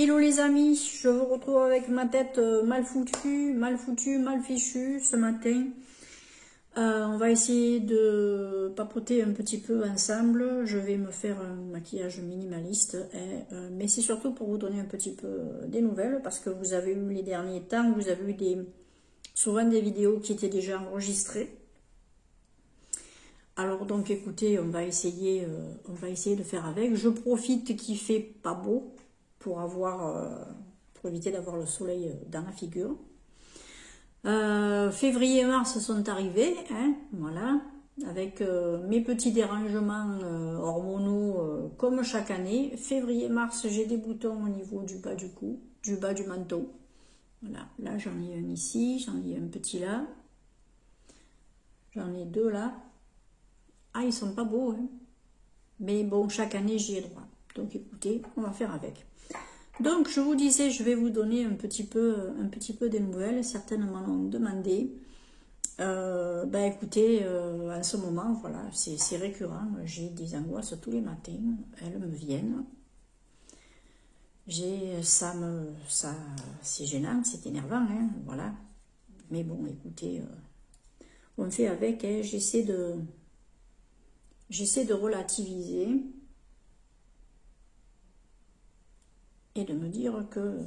Hello les amis, je vous retrouve avec ma tête mal foutue, mal fichue ce matin. On va essayer de papoter un petit peu ensemble. Je vais me faire un maquillage minimaliste, mais c'est surtout pour vous donner un petit peu des nouvelles, parce que vous avez eu les derniers temps, vous avez eu souvent des vidéos qui étaient déjà enregistrées. Alors donc écoutez, on va essayer de faire avec. Je profite qu'il fait pas beau pour éviter d'avoir le soleil dans la figure. Février et mars sont arrivés, hein, voilà, avec mes petits dérangements hormonaux comme chaque année. Février-mars, j'ai des boutons au niveau du bas du cou, du bas du menton. Voilà, là j'en ai un ici, j'en ai un petit là, j'en ai deux là. Ah, ils sont pas beaux, hein. Mais bon, chaque année j'y ai droit. Donc écoutez, on va faire avec. Donc je vous disais, je vais vous donner un petit peu des nouvelles. Certaines m'en ont demandé. Écoutez, en ce moment, voilà, c'est récurrent. J'ai des angoisses tous les matins. Elles me viennent. C'est gênant, c'est énervant, hein, voilà. Mais bon, écoutez, on fait avec. Hein, j'essaie de relativiser. Et de me dire que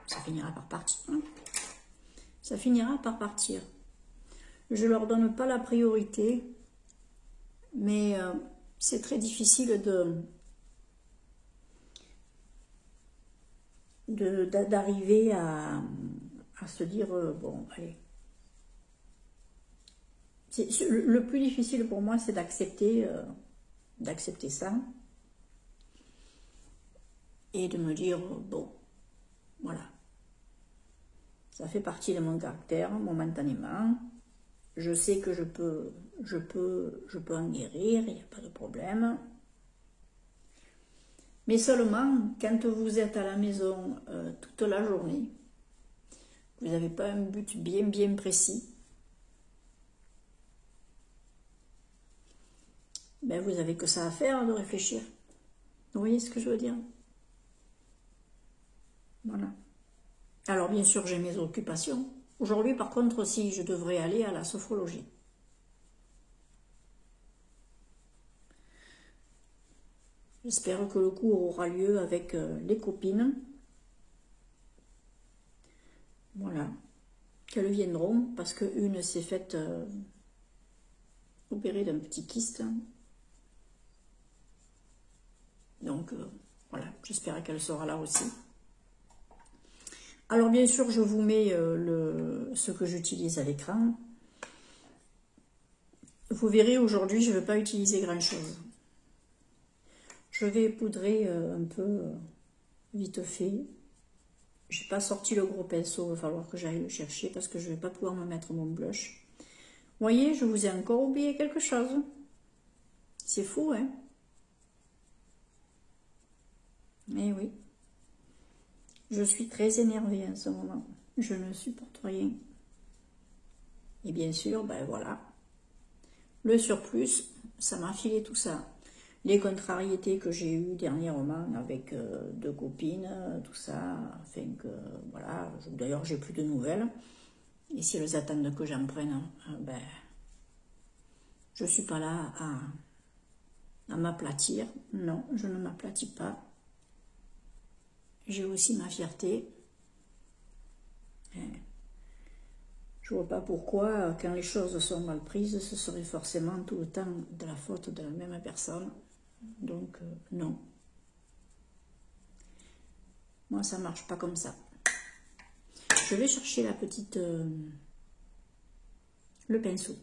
ça finira par partir. Hein. Ça finira par partir. Je leur donne pas la priorité, mais c'est très difficile d'arriver à se dire bon, allez. Le plus difficile pour moi, c'est d'accepter ça. Et de me dire, bon, voilà, ça fait partie de mon caractère momentanément. Je sais que je peux en guérir, il n'y a pas de problème. Mais seulement, quand vous êtes à la maison toute la journée, vous n'avez pas un but bien précis, ben vous n'avez que ça à faire de réfléchir. Vous voyez ce que je veux dire ? Voilà. Alors bien sûr j'ai mes occupations. Aujourd'hui par contre aussi je devrais aller à la sophrologie. J'espère que le cours aura lieu avec les copines. Voilà. Qu'elles viendront parce qu'une s'est faite opérer d'un petit kyste. Donc voilà, j'espère qu'elle sera là aussi. Alors bien sûr, je vous mets ce que j'utilise à l'écran. Vous verrez, aujourd'hui, je ne vais pas utiliser grand-chose. Je vais poudrer un peu vite fait. Je n'ai pas sorti le gros pinceau, il va falloir que j'aille le chercher parce que je ne vais pas pouvoir me mettre mon blush. Vous voyez, je vous ai encore oublié quelque chose. C'est fou, hein? Eh oui. Je suis très énervée en ce moment. Je ne supporte rien. Et bien sûr, ben voilà. Le surplus, ça m'a filé tout ça. Les contrariétés que j'ai eues dernièrement avec deux copines, tout ça, afin que, voilà, d'ailleurs j'ai plus de nouvelles. Et si elles attendent que j'en prenne, ben, je suis pas là à m'aplatir. Non, je ne m'aplatis pas. J'ai aussi ma fierté. Je vois pas pourquoi, quand les choses sont mal prises, ce serait forcément tout le temps de la faute de la même personne. Donc, non. Moi, ça marche pas comme ça. Je vais chercher la petite... le pinceau.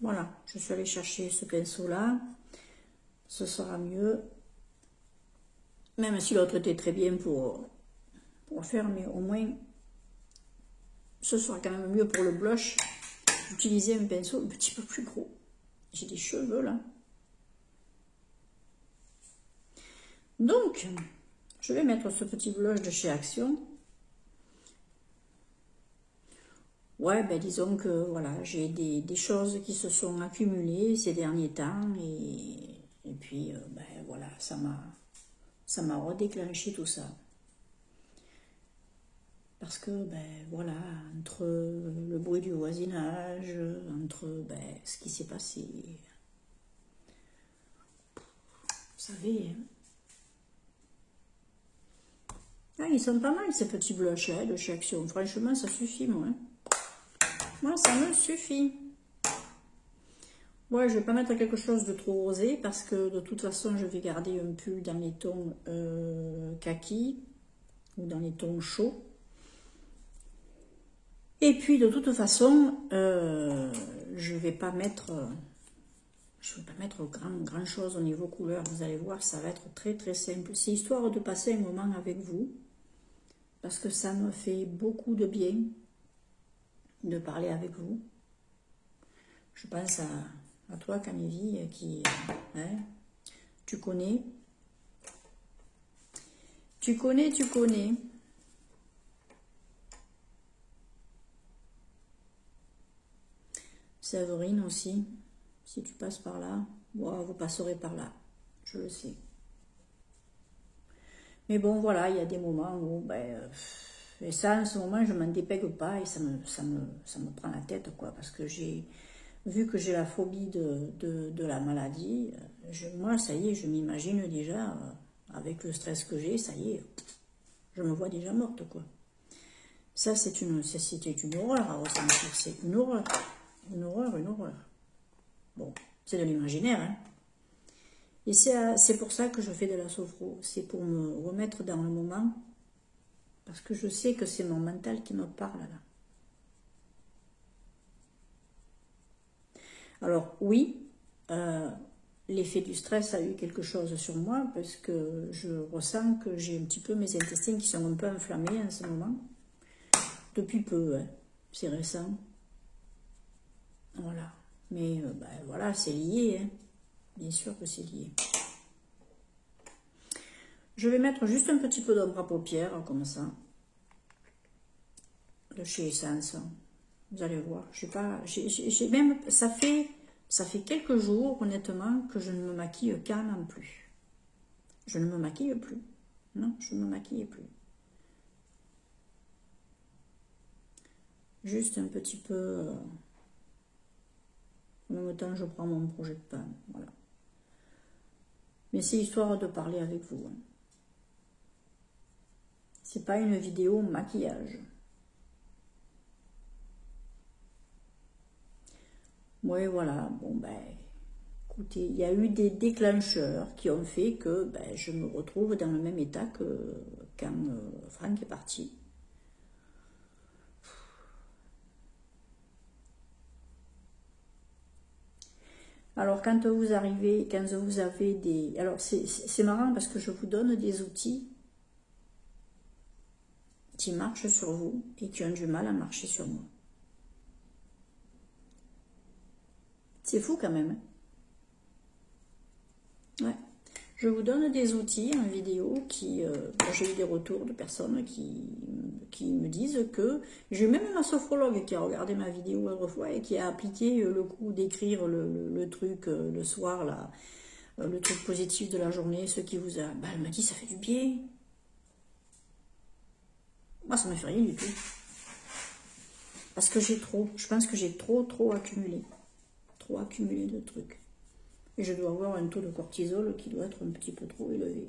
Voilà, je suis allée chercher ce pinceau-là. Ce sera mieux. Même si l'autre était très bien pour faire, mais au moins, ce sera quand même mieux pour le blush d'utiliser un pinceau un petit peu plus gros. J'ai des cheveux là. Donc, je vais mettre ce petit blush de chez Action. Ouais, ben disons que voilà, j'ai des choses qui se sont accumulées ces derniers temps et Et puis, ben voilà, ça m'a redéclenché tout ça. Parce que, ben voilà, entre le bruit du voisinage, entre ben, ce qui s'est passé, vous savez, hein. Ah, ils sont pas mal ces petits blushs de chez Action. Franchement, ça suffit, moi. Moi, ça me suffit. Moi, je vais pas mettre quelque chose de trop rosé parce que de toute façon, je vais garder un pull dans les tons kaki ou dans les tons chauds. Et puis, de toute façon, je vais pas mettre grand chose au niveau couleur. Vous allez voir, ça va être très très simple. C'est histoire de passer un moment avec vous parce que ça me fait beaucoup de bien de parler avec vous. Je pense à toi, Camille, qui, hein, tu connais. Séverine aussi, si tu passes par là, bon, vous passerez par là, je le sais. Mais bon, voilà, il y a des moments où, ben, et ça, en ce moment, je m'en dépègue pas et ça me prend la tête, quoi, parce que vu que j'ai la phobie de la maladie, moi, ça y est, je m'imagine déjà, avec le stress que j'ai, ça y est, je me vois déjà morte, quoi. Ça, c'était une horreur à ressentir, c'est une horreur. Une horreur. Bon, c'est de l'imaginaire, hein. Et c'est pour ça que je fais de la sophro. C'est pour me remettre dans le moment. Parce que je sais que c'est mon mental qui me parle, là. Alors, oui, l'effet du stress a eu quelque chose sur moi. Parce que je ressens que j'ai un petit peu mes intestins qui sont un peu enflammés en ce moment. Depuis peu, hein. C'est récent. Voilà. Mais ben, voilà, c'est lié, hein. Bien sûr que c'est lié. Je vais mettre juste un petit peu d'ombre à paupières, comme ça. De chez Essence. Vous allez voir. J'ai même, ça fait quelques jours, honnêtement, que je ne me maquille carrément plus. Je ne me maquille plus. Non, je ne me maquille plus. Juste un petit peu... en même temps, je prends mon projet de pain. Voilà. Mais c'est histoire de parler avec vous. Hein. C'est pas une vidéo maquillage. Oui, voilà. Bon, ben, écoutez, il y a eu des déclencheurs qui ont fait que ben, je me retrouve dans le même état que quand Franck est parti. Alors, quand vous avez des... Alors, c'est marrant parce que je vous donne des outils qui marchent sur vous et qui ont du mal à marcher sur moi. C'est fou quand même. Ouais. Je vous donne des outils en vidéo qui... j'ai eu des retours de personnes qui me disent que... J'ai même ma sophrologue qui a regardé ma vidéo autrefois et qui a appliqué le coup d'écrire le truc le soir, là, le truc positif de la journée, ce qui vous a... Bah, elle m'a dit, ça fait du bien. Moi, ça ne me fait rien du tout. Parce que je pense que j'ai trop accumulé. Trop accumulé de trucs. Et je dois avoir un taux de cortisol qui doit être un petit peu trop élevé.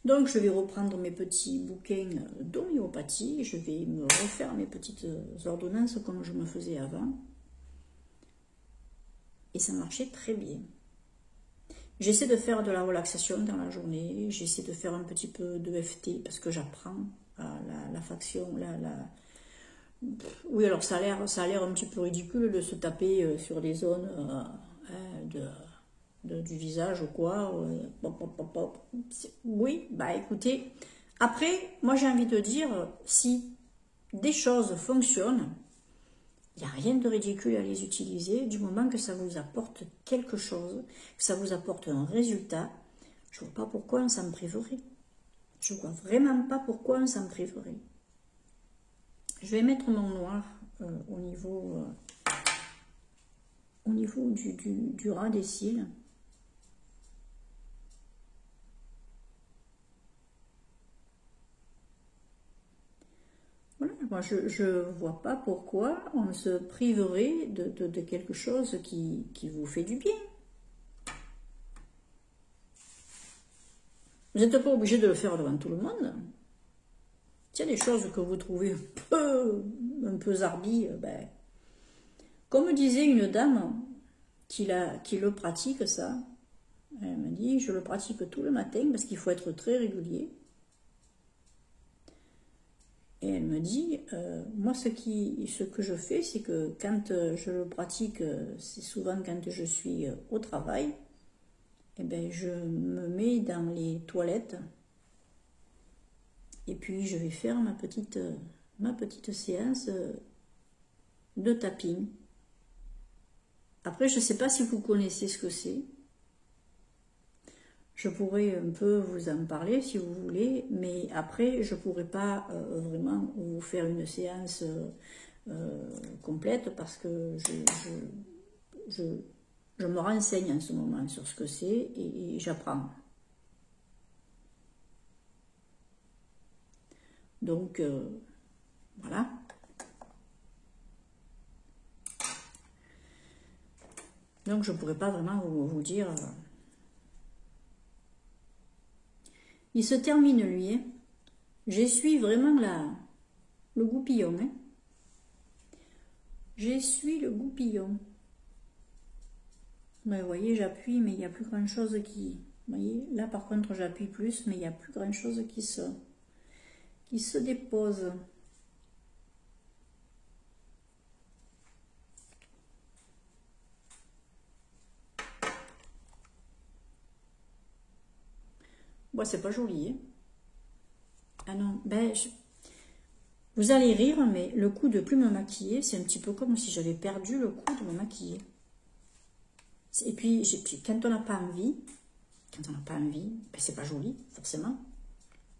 Donc, je vais reprendre mes petits bouquins d'homéopathie. Je vais me refaire mes petites ordonnances comme je me faisais avant. Et ça marchait très bien. J'essaie de faire de la relaxation dans la journée. J'essaie de faire un petit peu de FT parce que j'apprends la faction, Oui, alors ça a l'air un petit peu ridicule de se taper sur des zones du visage ou quoi. Oui, bah écoutez, après, moi j'ai envie de dire, si des choses fonctionnent, il n'y a rien de ridicule à les utiliser, du moment que ça vous apporte quelque chose, que ça vous apporte un résultat, je ne vois pas pourquoi on s'en priverait. Je ne vois vraiment pas pourquoi on s'en priverait. Je vais mettre mon noir au niveau au niveau du ras des cils. Voilà, moi je vois pas pourquoi on se priverait de quelque chose qui vous fait du bien. Vous n'êtes pas obligé de le faire devant tout le monde. S'il y a des choses que vous trouvez un peu zarbi, ben, comme disait une dame qui le pratique ça, elle m'a dit, je le pratique tout le matin parce qu'il faut être très régulier. Et elle me dit, moi ce que je fais, c'est que quand je le pratique, c'est souvent quand je suis au travail, et ben, je me mets dans les toilettes et puis je vais faire ma petite séance de tapping. Après, je ne sais pas si vous connaissez ce que c'est. Je pourrais un peu vous en parler si vous voulez, mais après, je ne pourrais pas vraiment vous faire une séance complète parce que je me renseigne en ce moment sur ce que c'est et j'apprends. Donc, voilà. Donc, je ne pourrais pas vraiment vous dire... Il se termine, lui. Hein. J'essuie vraiment le goupillon. Hein. J'essuie le goupillon. Mais vous voyez, j'appuie, mais il n'y a plus grand-chose qui... Vous voyez, là, par contre, j'appuie plus, mais il n'y a plus grand-chose qui se dépose. Bon, c'est pas joli. Hein. Ah non, ben... Vous allez rire, mais le coup de plus me maquiller, c'est un petit peu comme si j'avais perdu le coup de me maquiller. Et puis, quand on n'a pas envie, ben c'est pas joli, forcément.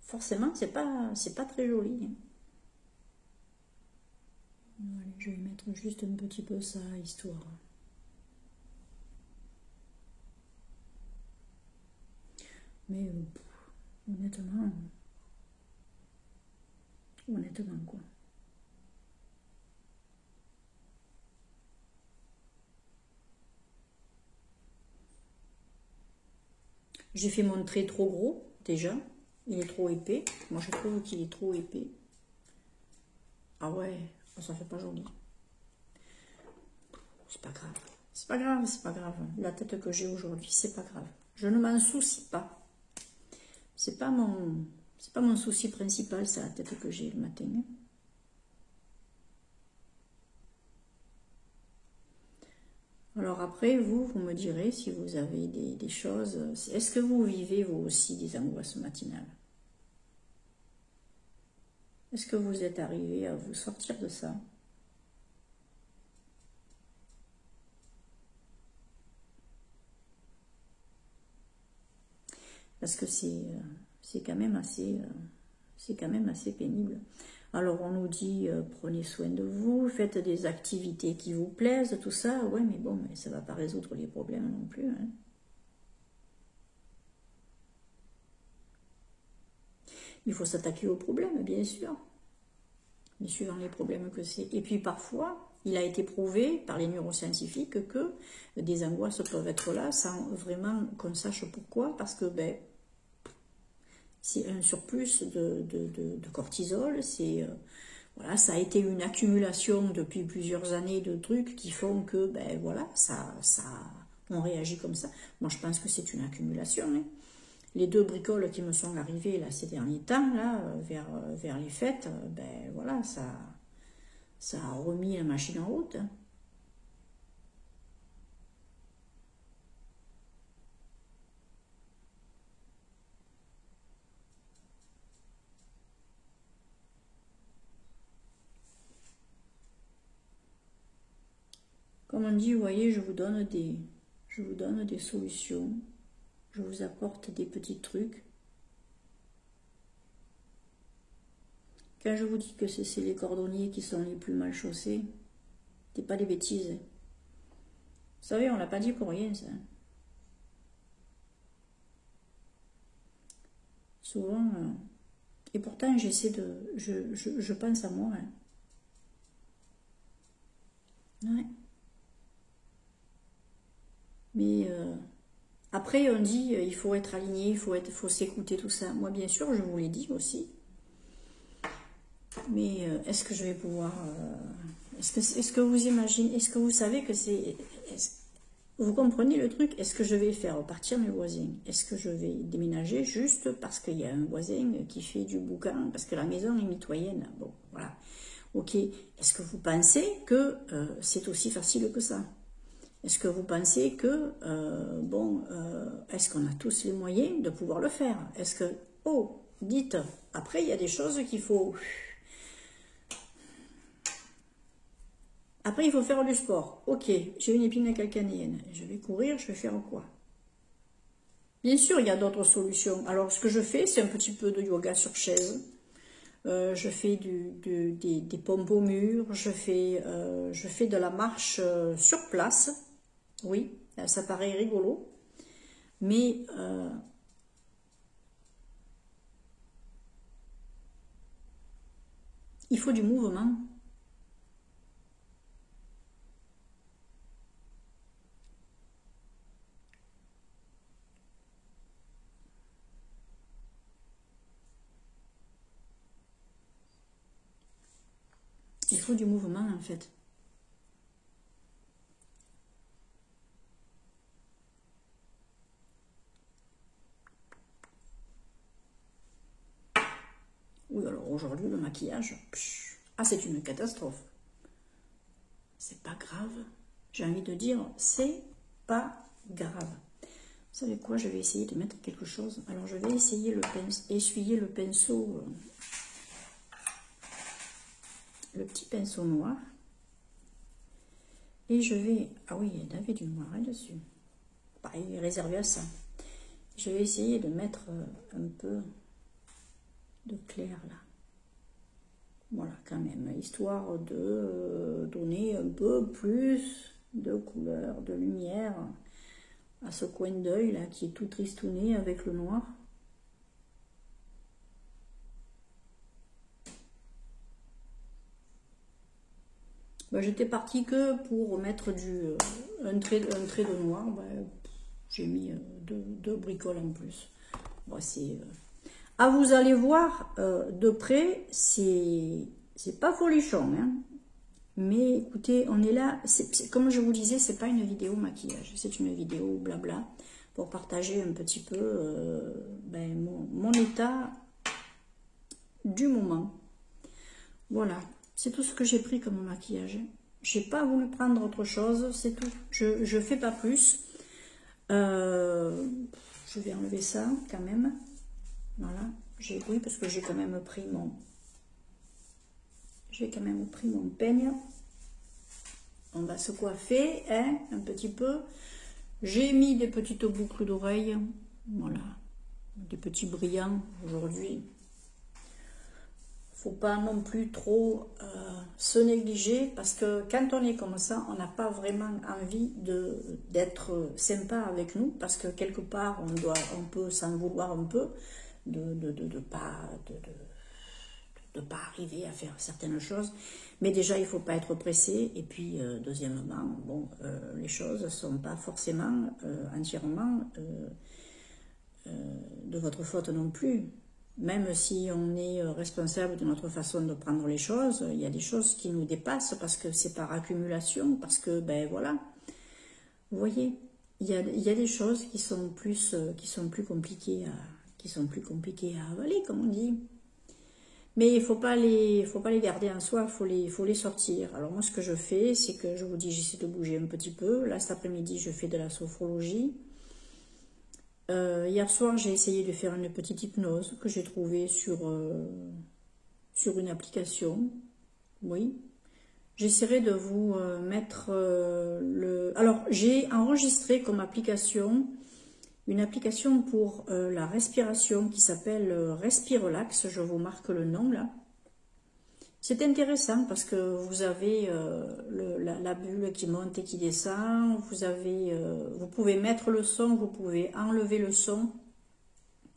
Forcément, c'est pas très joli. Hein. Allez, je vais mettre juste un petit peu ça, histoire. Mais honnêtement quoi. J'ai fait mon trait trop gros, déjà. Il est trop épais. Moi, je trouve qu'il est trop épais. Ah ouais, ça fait pas joli. C'est pas grave. C'est pas grave, c'est pas grave. La tête que j'ai aujourd'hui, c'est pas grave. Je ne m'en soucie pas. C'est pas mon souci principal, c'est la tête que j'ai le matin. Alors après, vous me direz si vous avez des choses... Est-ce que vous vivez, vous aussi, des angoisses matinales? Est-ce que vous êtes arrivé à vous sortir de ça? Parce que c'est quand même assez pénible. Alors on nous dit prenez soin de vous, faites des activités qui vous plaisent, tout ça. Ouais, mais bon, mais ça ne va pas résoudre les problèmes non plus. Hein. Il faut s'attaquer aux problèmes, bien sûr, mais suivant les problèmes que c'est. Et puis parfois, il a été prouvé par les neuroscientifiques que des angoisses peuvent être là sans vraiment qu'on sache pourquoi, parce que ben, c'est un surplus de cortisol, c'est voilà, ça a été une accumulation depuis plusieurs années de trucs qui font que ben voilà, on réagit comme ça. Moi je pense que c'est une accumulation. Hein. Les 2 bricoles qui me sont arrivées là ces derniers temps là vers les fêtes, ben voilà, ça a remis la machine en route. Hein. Comme on dit, vous voyez, je vous donne des solutions, je vous apporte des petits trucs. Quand je vous dis que c'est les cordonniers qui sont les plus mal chaussés, c'est pas des bêtises. savez, on l'a pas dit pour rien, ça. Souvent, et pourtant, j'essaie de... Je pense à moi. Hein. Ouais. Mais après, on dit il faut être aligné, faut s'écouter, tout ça. Moi, bien sûr, je vous l'ai dit aussi. Mais est-ce que je vais pouvoir... est-ce que vous imaginez, est-ce que vous savez que c'est... Vous comprenez le truc? Est-ce que je vais faire partir mes voisins? Est-ce que je vais déménager juste parce qu'il y a un voisin qui fait du boucan? Parce que la maison est mitoyenne. Bon, voilà. Ok. Est-ce que vous pensez que c'est aussi facile que ça? Est-ce que vous pensez que, est-ce qu'on a tous les moyens de pouvoir le faire? Est-ce que, dites, après il y a des choses qu'il faut... Après il faut faire du sport. Ok, j'ai une épine calcanéenne, je vais courir, je vais faire quoi? Bien sûr, il y a d'autres solutions. Alors ce que je fais, c'est un petit peu de yoga sur chaise. Je fais des pompes au mur, je fais de la marche sur place. Oui, ça paraît rigolo, mais il faut du mouvement. Il faut du mouvement en fait. Oui, alors aujourd'hui, le maquillage, c'est une catastrophe. C'est pas grave. J'ai envie de dire, c'est pas grave. Vous savez quoi? Je vais essayer de mettre quelque chose. Alors, je vais essayer essuyer le pinceau, le petit pinceau noir. Et je vais... Ah oui, il y avait du noir dessus. Pareil, il est réservé à ça. Je vais essayer de mettre un peu de clair là. Voilà, quand même, histoire de donner un peu plus de couleur, de lumière à ce coin d'œil là qui est tout tristouné avec le noir. J'étais partie que pour mettre un trait de noir. J'ai mis deux bricoles en plus. Vous allez voir de près, c'est pas folichon, hein. Mais écoutez, on est là, comme je vous disais, c'est pas une vidéo maquillage, c'est une vidéo blabla pour partager un petit peu mon état du moment. Voilà, c'est tout ce que j'ai pris comme maquillage. J'ai pas voulu prendre autre chose, c'est tout. Je fais pas plus. Je vais enlever ça quand même. Voilà, oui, parce que j'ai quand même pris mon peigne. On va se coiffer, hein, un petit peu. J'ai mis des petites boucles d'oreilles, voilà, des petits brillants aujourd'hui. Faut pas non plus trop se négliger, parce que quand on est comme ça, on n'a pas vraiment envie d'être sympa avec nous, parce que quelque part on peut s'en vouloir un peu de pas arriver à faire certaines choses. Mais déjà, il ne faut pas être pressé. Et puis, deuxièmement, les choses ne sont pas forcément entièrement de votre faute non plus. Même si on est responsable de notre façon de prendre les choses, il y a des choses qui nous dépassent parce que c'est par accumulation, parce que, voilà. Vous voyez, il y a des choses qui sont plus compliquées à avaler, comme on dit. Mais il faut pas les garder en soi, faut les sortir. Alors moi, ce que je fais, c'est que je vous dis, j'essaie de bouger un petit peu. Là, cet après-midi, je fais de la sophrologie. Hier soir, j'ai essayé de faire une petite hypnose que j'ai trouvée sur une application. Oui. J'essaierai de vous mettre Alors, j'ai enregistré comme application une application pour la respiration qui s'appelle Respirelax. Je vous marque le nom là. C'est intéressant parce que vous avez la bulle qui monte et qui descend, vous pouvez mettre le son, vous pouvez enlever le son,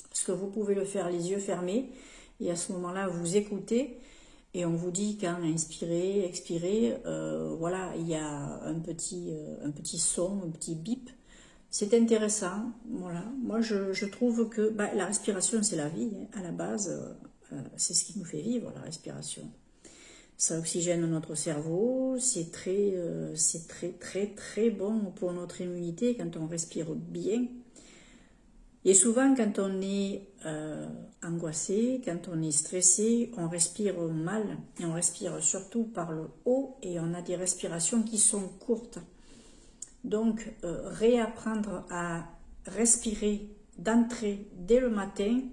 parce que vous pouvez le faire les yeux fermés, et à ce moment-là, vous écoutez, et on vous dit quand inspirer, expirer, voilà, il y a un petit son, un petit bip. C'est intéressant, voilà. Moi, je trouve que la respiration, c'est la vie, hein. À la base, c'est ce qui nous fait vivre, la respiration. Ça oxygène notre cerveau, c'est très bon pour notre immunité quand on respire bien. Et souvent, quand on est angoissé, quand on est stressé, on respire mal et on respire surtout par le haut et on a des respirations qui sont courtes. Donc, réapprendre à respirer d'entrée dès le matin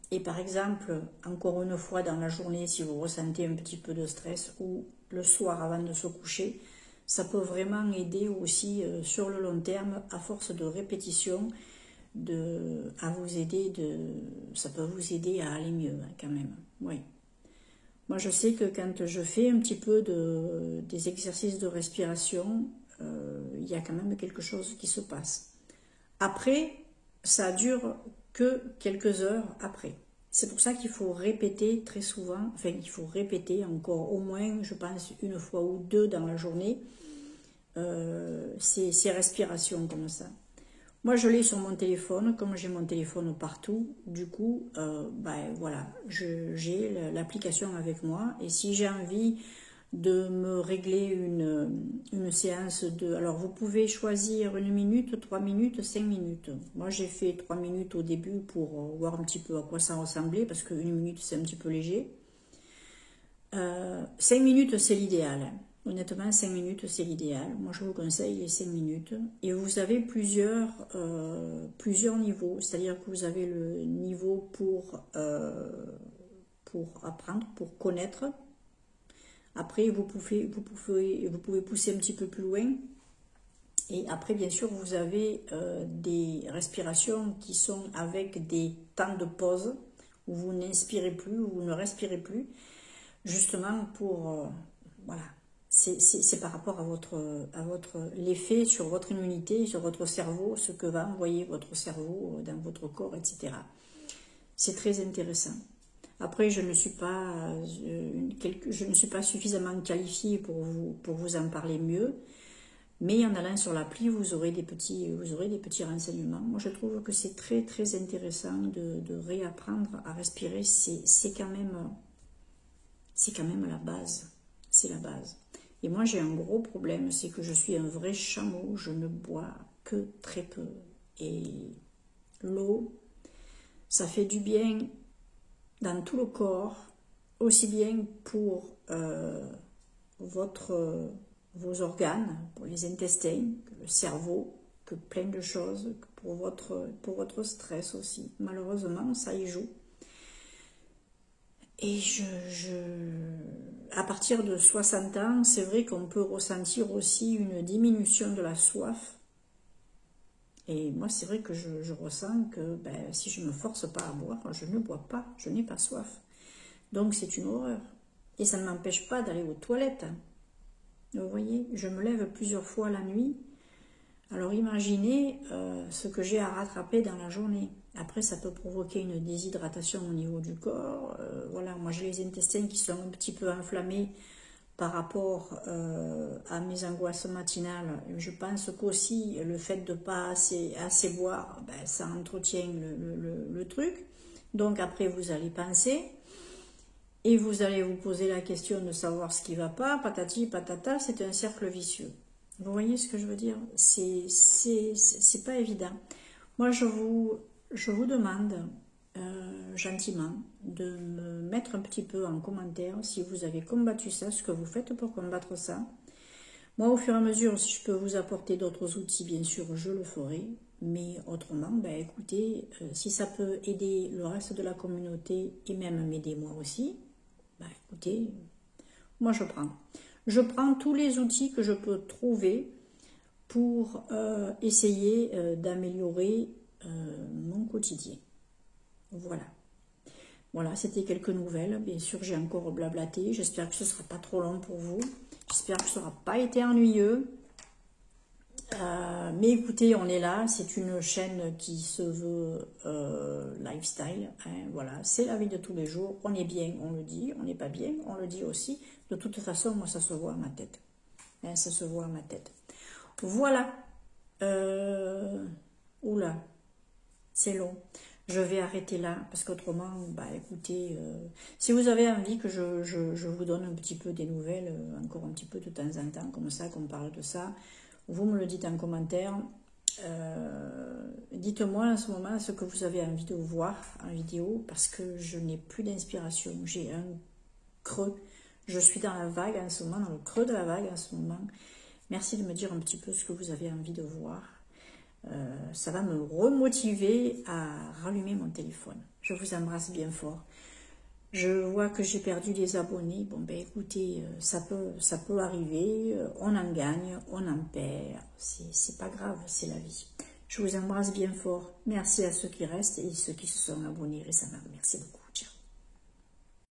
et par exemple, encore une fois dans la journée, si vous ressentez un petit peu de stress ou le soir avant de se coucher, ça peut vraiment aider aussi sur le long terme à force de répétition. Ça peut vous aider à aller mieux hein, quand même. Oui. Moi je sais que quand je fais un petit peu des exercices de respiration, il y a quand même quelque chose qui se passe. Après, ça dure que quelques heures après. C'est pour ça qu'il faut répéter très souvent, enfin il faut répéter encore au moins, je pense, une fois ou deux dans la journée, ces respirations comme ça. Moi, je l'ai sur mon téléphone, comme j'ai mon téléphone partout, du coup, voilà, j'ai l'application avec moi. Et si j'ai envie de me régler une séance de... Alors, vous pouvez choisir 1 minute, 3 minutes, 5 minutes. Moi, j'ai fait 3 minutes au début pour voir un petit peu à quoi ça ressemblait, parce que 1 minute, c'est un petit peu léger. 5 minutes, c'est l'idéal. Honnêtement, 5 minutes, c'est l'idéal. Moi, je vous conseille les 5 minutes. Et vous avez plusieurs niveaux. C'est-à-dire que vous avez le niveau pour apprendre, pour connaître. Après, vous pouvez pousser un petit peu plus loin. Et après, bien sûr, vous avez des respirations qui sont avec des temps de pause, où vous n'inspirez plus, où vous ne respirez plus, justement pour... voilà. C'est par rapport à l'effet sur votre immunité, sur votre cerveau, ce que va envoyer votre cerveau dans votre corps, etc. C'est très intéressant. Après, je ne suis pas suffisamment qualifiée pour vous en parler mieux, mais en allant sur l'appli, vous aurez des petits renseignements. Moi, je trouve que c'est très très intéressant de réapprendre à respirer. C'est quand même la base. C'est la base. Et moi, j'ai un gros problème, c'est que je suis un vrai chameau, je ne bois que très peu. Et l'eau, ça fait du bien dans tout le corps, aussi bien pour vos organes, pour les intestins, que le cerveau, que plein de choses, que pour votre stress aussi. Malheureusement, ça y joue. Et à partir de 60 ans, c'est vrai qu'on peut ressentir aussi une diminution de la soif. Et moi, c'est vrai que je ressens que si je ne me force pas à boire, je ne bois pas, je n'ai pas soif. Donc c'est une horreur. Et ça ne m'empêche pas d'aller aux toilettes. Vous voyez, je me lève plusieurs fois la nuit. Alors imaginez ce que j'ai à rattraper dans la journée. Après, ça peut provoquer une déshydratation au niveau du corps. Voilà, moi j'ai les intestins qui sont un petit peu enflammés par rapport à mes angoisses matinales. Je pense qu'aussi le fait de ne pas assez boire, ça entretient le truc. Donc après, vous allez penser et vous allez vous poser la question de savoir ce qui ne va pas, patati, patata, c'est un cercle vicieux. Vous voyez ce que je veux dire? C'est pas évident. Moi, je vous demande gentiment de me mettre un petit peu en commentaire si vous avez combattu ça, ce que vous faites pour combattre ça. Moi, au fur et à mesure, si je peux vous apporter d'autres outils, bien sûr, je le ferai. Mais autrement, écoutez, si ça peut aider le reste de la communauté et même m'aider moi aussi, écoutez, moi je prends. Je prends tous les outils que je peux trouver pour essayer d'améliorer mon quotidien. Voilà. Voilà, c'était quelques nouvelles. Bien sûr, j'ai encore blablaté. J'espère que ce ne sera pas trop long pour vous. J'espère que ça n'aura pas été ennuyeux. Mais écoutez, on est là. C'est une chaîne qui se veut lifestyle. Hein, voilà, c'est la vie de tous les jours. On est bien, on le dit. On n'est pas bien, on le dit aussi. De toute façon, moi, ça se voit à ma tête. Hein, ça se voit à ma tête. Voilà. Oula, c'est long. Je vais arrêter là, parce qu'autrement, bah écoutez, si vous avez envie que je vous donne un petit peu des nouvelles, encore un petit peu de temps en temps, comme ça, qu'on parle de ça, vous me le dites en commentaire. Dites-moi en ce moment ce que vous avez envie de voir en vidéo, parce que je n'ai plus d'inspiration, j'ai un creux. Je suis dans la vague en ce moment, dans le creux de la vague en ce moment. Merci de me dire un petit peu ce que vous avez envie de voir. Ça va me remotiver à rallumer mon téléphone. Je vous embrasse bien fort. Je vois que j'ai perdu des abonnés. Bon ben écoutez, ça peut arriver. On en gagne, on en perd. C'est pas grave, c'est la vie. Je vous embrasse bien fort. Merci à ceux qui restent et ceux qui se sont abonnés récemment. Merci beaucoup.